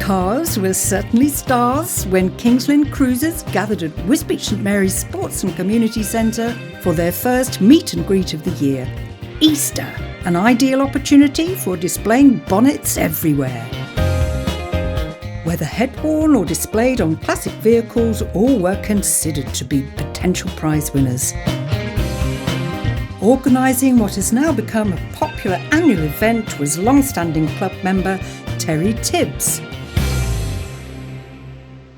Cars were certainly stars when Lynn Kruisers gathered at Wisbech St Mary's Sports and Community Centre for their first meet and greet of the year. Easter, an ideal opportunity for displaying bonnets everywhere. Whether head-worn or displayed on classic vehicles, all were considered to be potential prize winners. Organising what has now become a popular annual event was long-standing club member Terry Tibbs.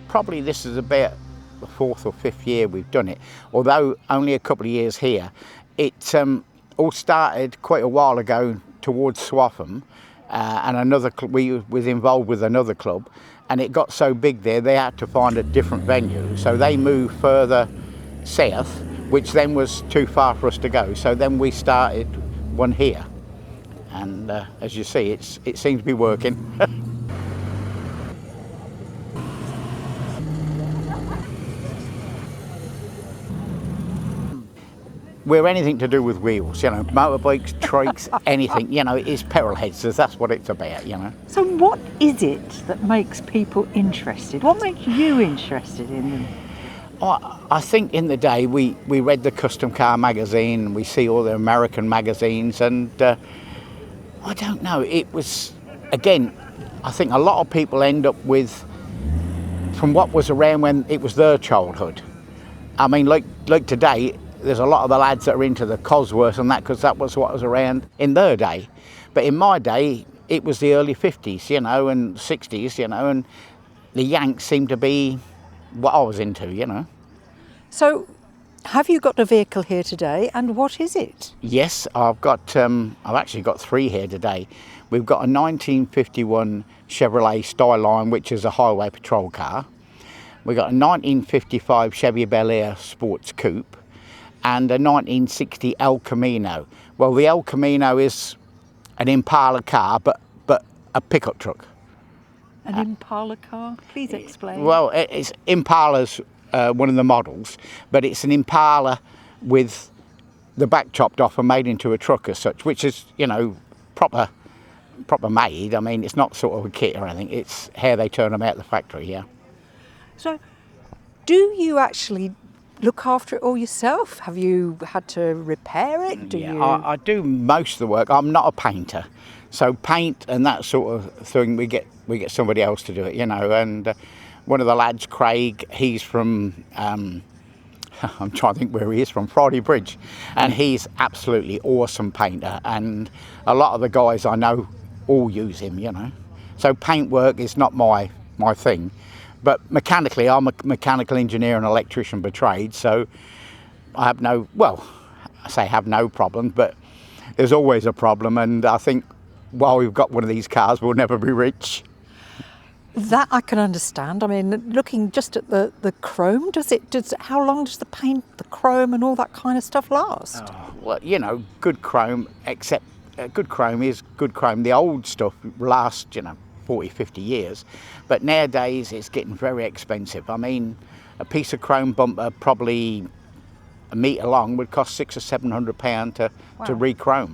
Probably this is about the 4th or 5th year we've done it, although only a couple of years here. It all started quite a while ago towards Swaffham, and another we was involved with another club, and it got so big there they had to find a different venue, so they moved further south, which then was too far for us to go, so then we started one here, and as you see it seems to be working. We're anything to do with wheels, you know, motorbikes, trikes, anything, you know, it's petrol heads, that's what it's about, you know. So what is it that makes people interested? What makes you interested in them? I think in the day we read the Custom Car magazine, we see all the American magazines, and I don't know, it was, again, I think a lot of people end up with, from what was around when it was their childhood. I mean, like today, there's a lot of the lads that are into the Cosworths and that, because that was what was around in their day. But in my day, it was the early 50s, you know, and 60s, you know, and the Yanks seemed to be what I was into, you know. So, have you got a vehicle here today, and what is it? Yes, I've actually got 3 here today. We've got a 1951 Chevrolet Skyline, which is a highway patrol car. We've got a 1955 Chevy Bel Air Sports Coupe, and a 1960 El Camino. Well, the El Camino is an Impala car, but a pickup truck. An Impala car? Please explain. Well, it's Impala's one of the models, but it's an Impala with the back chopped off and made into a truck as such, which is, you know, proper made. I mean, it's not sort of a kit or anything. It's how they turn them out the factory, yeah. So, do you actually look after it all yourself? Have you had to repair it? I do most of the work. I'm not a painter, so paint and that sort of thing we get somebody else to do it, you know. And one of the lads, Craig, he's from I'm trying to think where he is from, Friday Bridge, and he's absolutely awesome painter. And a lot of the guys I know all use him, you know. So paint work is not my thing. But mechanically, I'm a mechanical engineer and electrician by trade, so I have no problem, but there's always a problem, and I think while we've got one of these cars, we'll never be rich. That I can understand. I mean, looking just at the chrome, how long does the paint, the chrome and all that kind of stuff last? Oh, well, you know, good chrome, except good chrome is good chrome. The old stuff lasts, you know, 40, 50 years, but nowadays it's getting very expensive. I mean, a piece of chrome bumper, probably a metre long, would cost £600 or £700 to re-chrome.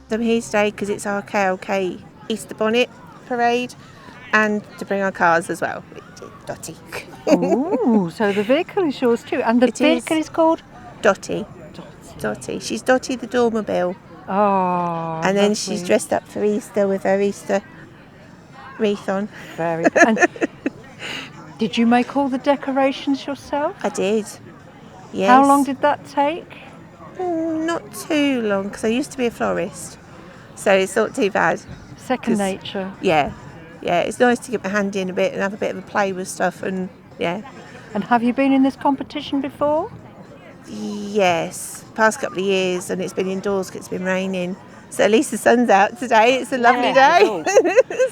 I'm here today because it's our KLK Easter Bonnet parade, and to bring our cars as well. Dotty. Oh, so the vehicle is yours too, and the vehicle is called? Dotty. Dotty. She's Dotty the Dormobile. Oh, and then lovely. she's dressed up for Easter with her Easter wreath on. Very good. And did you make all the decorations yourself? I did. Yes. How long did that take? Not too long, because I used to be a florist, so it's not too bad. Second nature. Yeah, it's nice to get my hand in a bit and have a bit of a play with stuff, and yeah. And have you been in this competition before? Yes, past couple of years, and it's been indoors because it's been raining. So at least the sun's out today. It's a lovely day.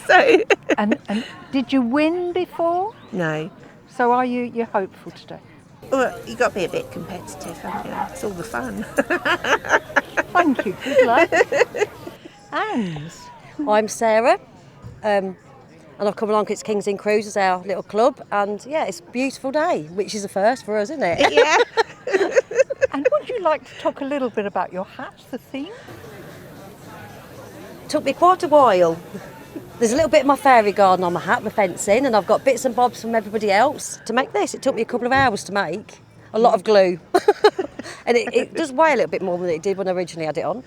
So. And did you win before? No. So you're hopeful today? Well, you've got to be a bit competitive, haven't you? It's all the fun. Thank you, good luck. Anne's. I'm Sarah, and I've come along 'cause it's Kingsley Cruisers, our little club, and yeah, it's a beautiful day, which is a first for us, isn't it? Yeah. And would you like to talk a little bit about your hat, the theme? Took me quite a while. There's a little bit of my fairy garden on my hat, my fencing, and I've got bits and bobs from everybody else to make this. It took me a couple of hours to make. A lot of glue. And it does weigh a little bit more than it did when I originally had it on.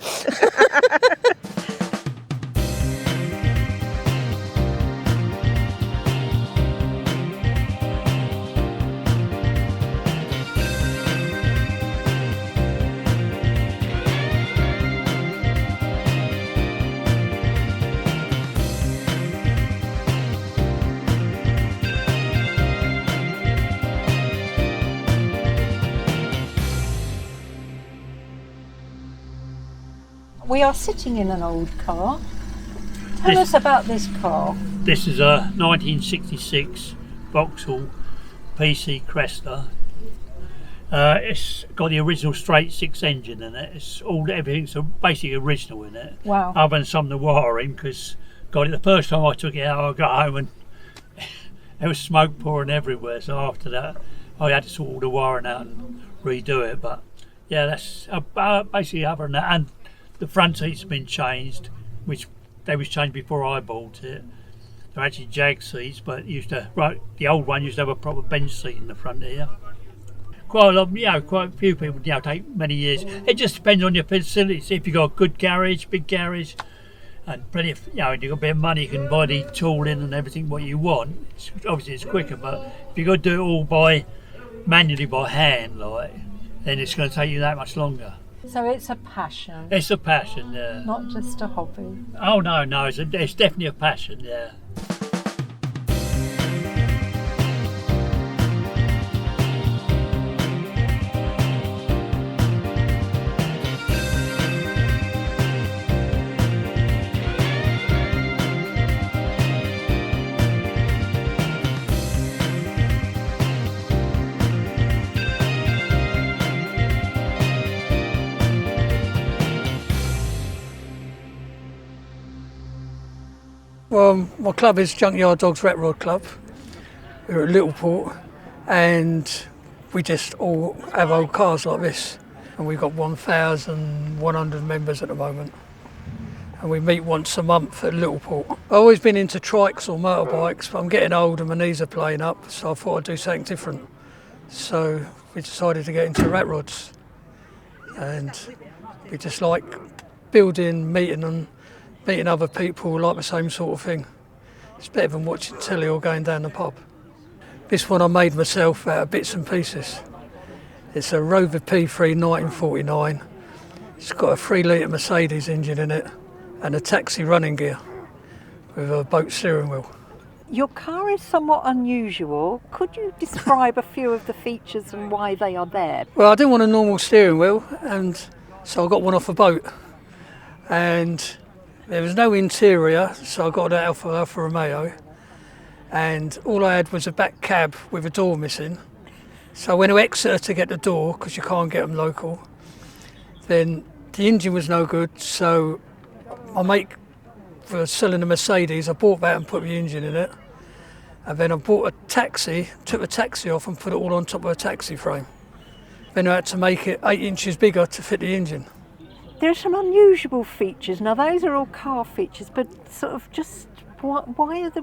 We are sitting in an old car. Tell us about this car. This is a 1966 Vauxhall PC Cresta. It's got the original straight six engine in it. Everything's basically original in it. Wow. Other than some of the wiring, because the first time I took it out, I got home and there was smoke pouring everywhere. So after that, I had to sort all the wiring out and redo it. But yeah, that's basically other than that. And the front seats have been changed, which they was changed before I bought it. They're actually Jag seats, but the old one used to have a proper bench seat in the front here. Quite a few people take many years. It just depends on your facilities. If you've got a good garage, big garage, and plenty of, if you've got a bit of money, you can buy the tooling and everything what you want. Obviously it's quicker, but if you've got to do it all manually by hand, then it's going to take you that much longer. So it's a passion. It's a passion, yeah. Not just a hobby. Oh no, it's definitely a passion, yeah. Well, my club is Junkyard Dogs Rat Rod Club. We're at Littleport and we just all have old cars like this. And we've got 1,100 members at the moment. And we meet once a month at Littleport. I've always been into trikes or motorbikes, but I'm getting old and my knees are playing up, so I thought I'd do something different. So we decided to get into rat rods. And we just like building, meeting other people who like the same sort of thing. It's better than watching telly or going down the pub. This one I made myself out of bits and pieces. It's a Rover P3 1949. It's got a 3-litre Mercedes engine in it and a taxi running gear with a boat steering wheel. Your car is somewhat unusual. Could you describe a few of the features and why they are there? Well, I didn't want a normal steering wheel, and so I got one off a boat. And there was no interior, so I got an Alfa Romeo, and all I had was a back cab with a door missing. So I went to Exeter to get the door, because you can't get them local. Then the engine was no good, so my mate was selling a Mercedes. I bought that and put the engine in it. And then I bought a taxi, took the taxi off and put it all on top of a taxi frame. Then I had to make it 8 inches bigger to fit the engine. There are some unusual features. Now, those are all car features, but sort of just why are the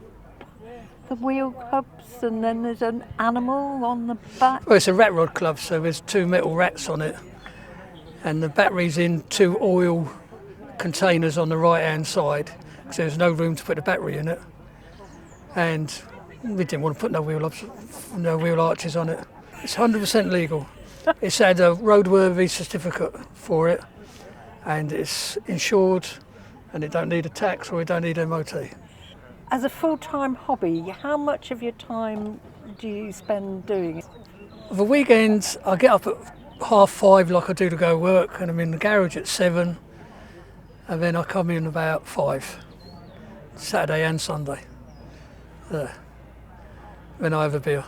wheel hubs and then there's an animal on the back? Well, it's a rat rod club, so there's 2 metal rats on it. And the battery's in 2 oil containers on the right-hand side, because there's no room to put the battery in it. And we didn't want to put no wheel arches on it. It's 100% legal. It's had a roadworthy certificate for it. And it's insured, and it don't need a tax or it don't need MOT. As a full-time hobby, how much of your time do you spend doing it? The weekends, I get up at 5:30 like I do to go work, and I'm in the garage at 7, and then I come in about 5, Saturday and Sunday. when I have a beer.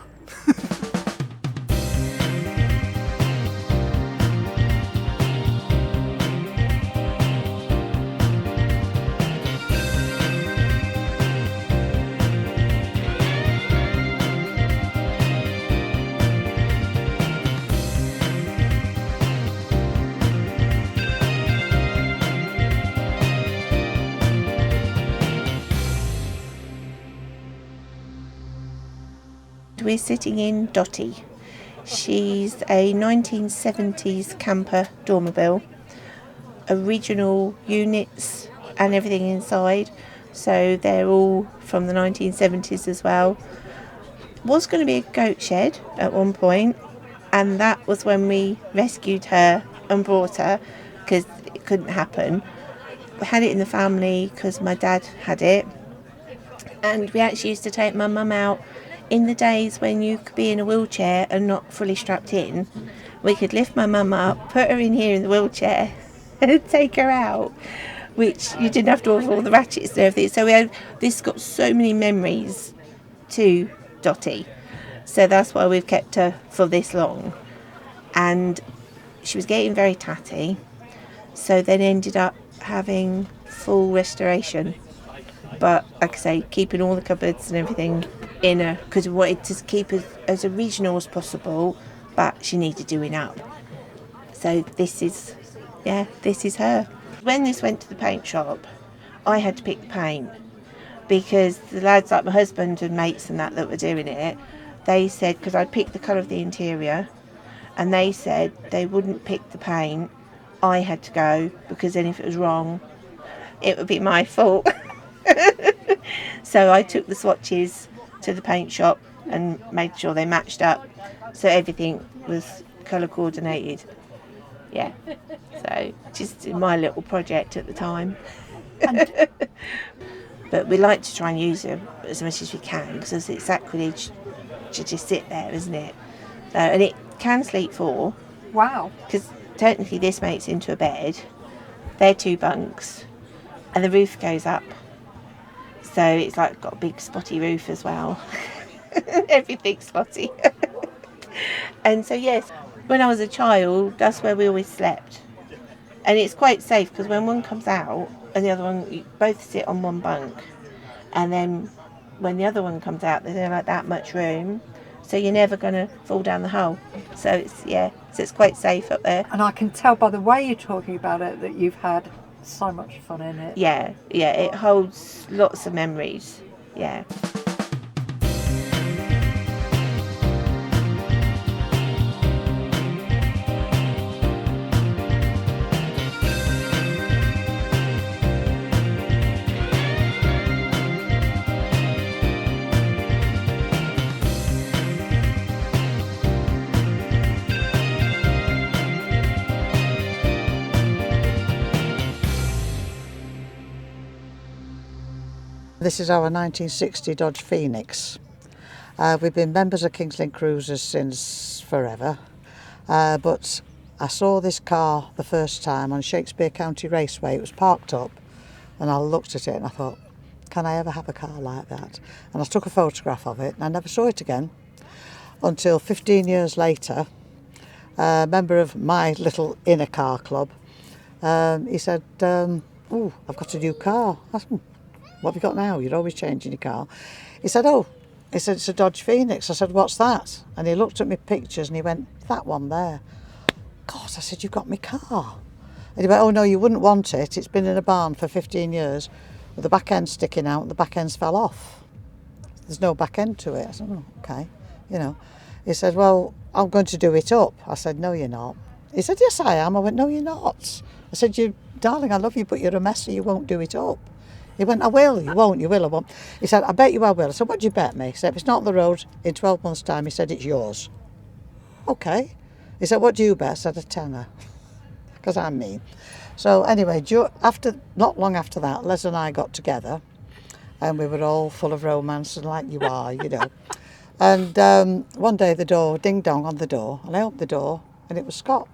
We're sitting in Dottie. She's a 1970s camper dormobile, original units and everything inside, so they're all from the 1970s as well. Was going to be a goat shed at one point, and that was when we rescued her and brought her, because it couldn't happen. We had it in the family because my dad had it, and we actually used to take my mum out in the days when you could be in a wheelchair and not fully strapped in. We could lift my mum up, put her in here in the wheelchair and take her out, which you didn't have to have all the ratchets and everything. So this got so many memories to Dottie. So that's why we've kept her for this long. And she was getting very tatty, so then ended up having full restoration. But like I say, keeping all the cupboards and everything in her, because we wanted to keep her as original as possible, but she needed doing up. So this is her. When this went to the paint shop, I had to pick the paint, because the lads like my husband and mates and that were doing it, they said, because I'd picked the colour of the interior, and they said they wouldn't pick the paint. I had to go, because then if it was wrong, it would be my fault. So I took the swatches to the paint shop and made sure they matched up, so everything was colour coordinated. Yeah, so just my little project at the time. But we like to try and use her as much as we can, because it's sacrilege to just sit there, isn't it? And it can sleep 4. Wow. Because technically this makes into a bed. They're 2 bunks, and the roof goes up. So it's like got a big spotty roof as well. Everything's spotty. And so yes, when I was a child, that's where we always slept. And it's quite safe, because when one comes out and the other one, you both sit on one bunk. And then when the other one comes out, there's like that much room, so you're never going to fall down the hole. So it's quite safe up there. And I can tell by the way you're talking about it that you've had so much fun in it. Yeah, it holds lots of memories. Yeah. This is our 1960 Dodge Phoenix. We've been members of Lynn Kruisers since forever, but I saw this car the first time on Shakespeare County Raceway. It was parked up, and I looked at it and I thought, can I ever have a car like that? And I took a photograph of it, and I never saw it again until 15 years later. A member of my little inner car club, he said, "Oh, I've got a new car." I said, "What have you got now? You're always changing your car." He said, it's a Dodge Phoenix. I said, "What's that?" And he looked at my pictures and he went, "That one there." God, I said, "You've got my car." And he went, "Oh no, you wouldn't want it. It's been in a barn for 15 years with the back end sticking out, and the back ends fell off. There's no back end to it." I said, "Oh, okay." He said, "Well, I'm going to do it up." I said, "No, you're not." He said, "Yes, I am." I went, "No, you're not." I said, "Darling, I love you, but you're a mess, so you won't do it up." He went, "I will." "You won't." "You will." "I won't." He said, "I bet you I will." I said, "What do you bet me?" He said, "If it's not on the road in 12 months' time," he said, "it's yours." Okay. He said, "What do you bet?" I said, "A tenner." Because I'm mean. So anyway, not long after that, Les and I got together, and we were all full of romance, and like you are, And one day the door, ding dong on the door, and I opened the door, and it was Scott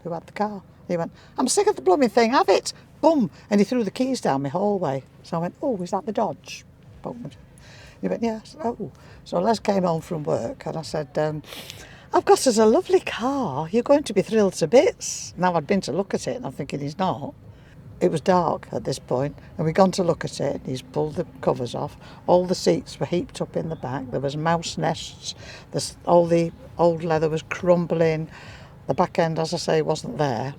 who had the car. He went, "I'm sick of the blooming thing, have it." Boom! And he threw the keys down my hallway. So I went, "Oh, is that the Dodge?" He went, yeah. I said, oh. So Les came home from work and I said, I've got us a lovely car. You're going to be thrilled to bits. Now I'd been to look at it and I'm thinking he's not. It was dark at this point and we'd gone to look at it. He's pulled the covers off. All the seats were heaped up in the back. There was mouse nests. All the old leather was crumbling. The back end, as I say, wasn't there.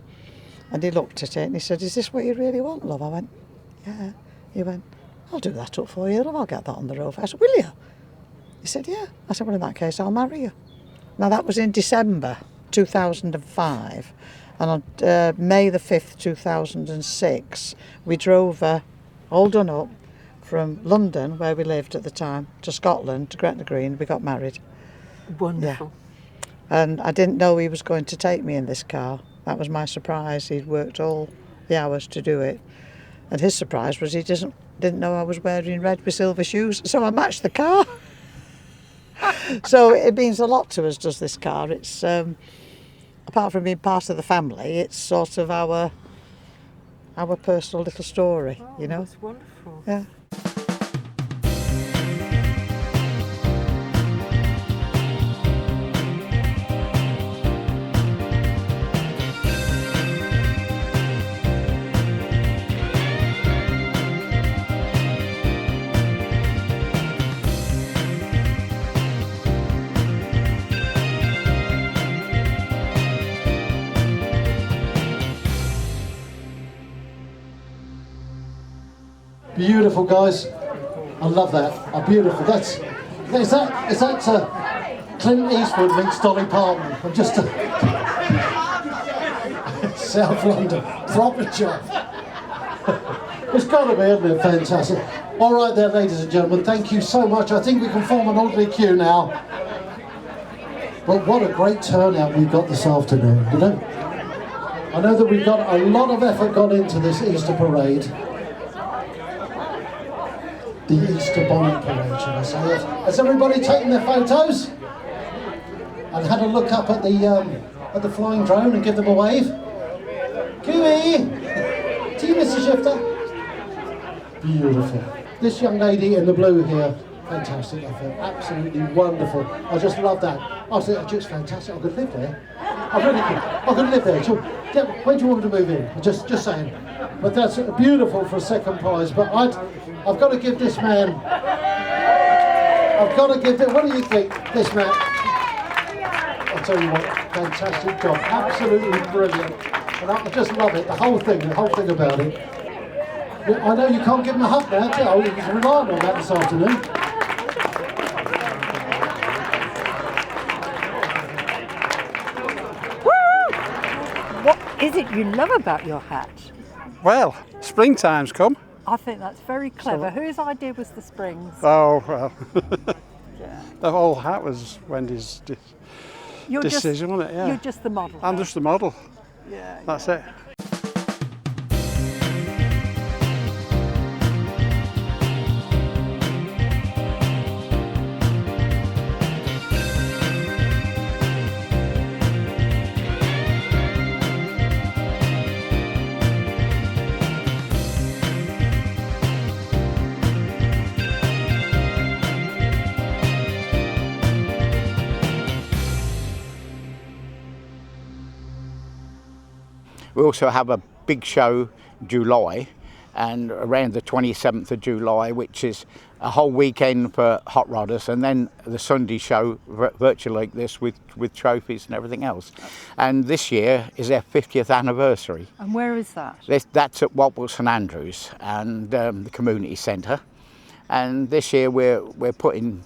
And he looked at it and he said, is this what you really want, love? I went, yeah. He went, I'll do that up for you, love. I'll get that on the road. I said, will you? He said, yeah. I said, well, in that case, I'll marry you. Now, that was in December 2005. And on May the 5th, 2006, we drove all done up from London, where we lived at the time, to Scotland, to Gretna Green. We got married. Wonderful. Yeah. And I didn't know he was going to take me in this car. That was my surprise. He'd worked all the hours to do it. And his surprise was he didn't know I was wearing red with silver shoes, so I matched the car. So it means a lot to us, does this car. It's, apart from being part of the family, it's sort of our personal little story, you know. That's wonderful. Yeah. Beautiful, guys. I love that. Oh, beautiful. Is that Clint Eastwood meets Dolly Parton? I'm just South London, proper job. It's got to be, isn't it? Fantastic. All right, there, ladies and gentlemen. Thank you so much. I think we can form an orderly queue now. But what a great turnout we've got this afternoon. You know, I know that we've got a lot of effort gone into this Easter parade. The Easter Bonnet parade, should I say. Has everybody taken their photos? And had a look up at the flying drone and give them a wave? Cooey! To you, Mr. Shifter. Beautiful. This young lady in the blue here, fantastic effort. Absolutely wonderful. I just love that. I think just fantastic. I could live there. I really could. I could live there. So, yeah, when do you want me to move in? Just saying. But that's beautiful for a second prize. But I've got to give this man. I've got to give it. What do you think, this man? I'll tell you what, fantastic job, absolutely brilliant, and I just love it. The whole thing about it. I know you can't give him a hug now, too. He was relying on that this afternoon. What is it you love about your hat? Well, springtime's come. I think that's very clever. Whose idea was the springs? Oh, well. Yeah. The whole hat was Wendy's decision, wasn't it? Yeah. You're just the model. I'm just the model. Yeah. That's it. We also have a big show July, and around the 27th of July, which is a whole weekend for hot rodders, and then the Sunday show virtually like this with trophies and everything else. And this year is their 50th anniversary. And where is that? That's at YOPO St Andrews and the community centre. And this year we're putting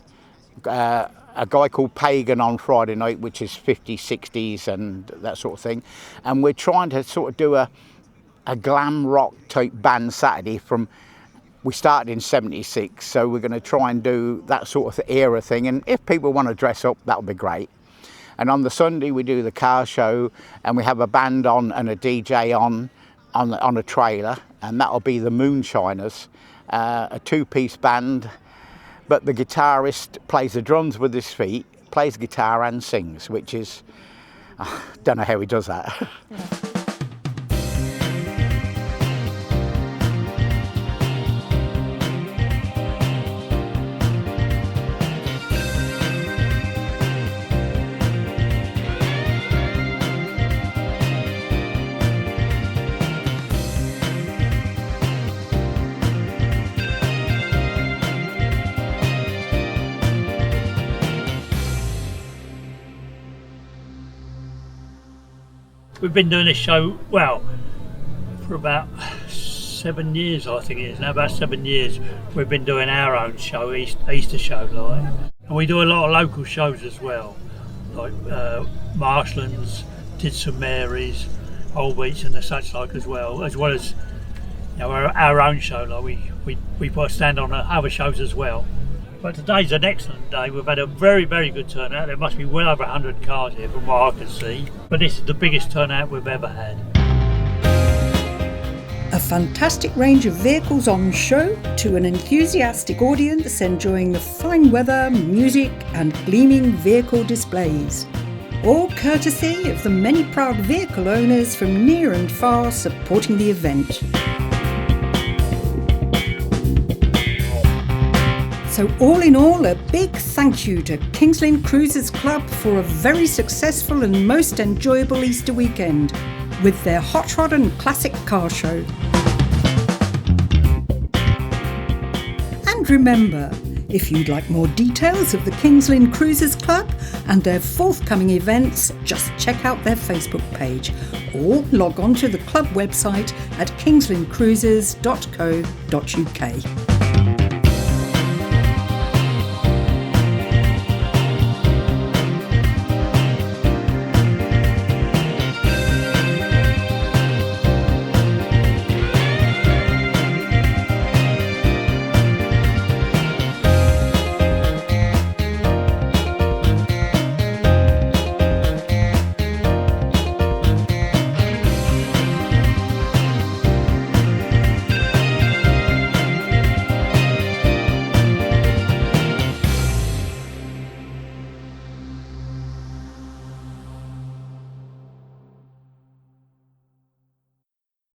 a guy called Pagan on Friday night, which is 50s, 60s and that sort of thing. And we're trying to sort of do a glam rock type band Saturday we started in 76, so we're going to try and do that sort of era thing. And if people want to dress up, that'll be great. And on the Sunday we do the car show, and we have a band on and a DJ on a trailer, and that'll be the Moonshiners, a two-piece band. But the guitarist plays the drums with his feet, plays guitar and sings, which is, I don't know how he does that. Yeah. We've been doing this show, well, for about 7 years, I think it is now, about 7 years. We've been doing our own show, Easter show, like. And we do a lot of local shows as well, like Marshlands, did St Mary's, Old Beach and the such like as well as our own show. Like we put a stand on other shows as well. But today's an excellent day. We've had a very, very good turnout. There must be well over 100 cars here from what I can see. But this is the biggest turnout we've ever had. A fantastic range of vehicles on show to an enthusiastic audience enjoying the fine weather, music and gleaming vehicle displays. All courtesy of the many proud vehicle owners from near and far supporting the event. So all in all, a big thank you to Lynn Kruisers Club for a very successful and most enjoyable Easter weekend with their hot rod and classic car show. And remember, if you'd like more details of the Lynn Kruisers Club and their forthcoming events, just check out their Facebook page or log on to the club website at kingslandcruisers.co.uk.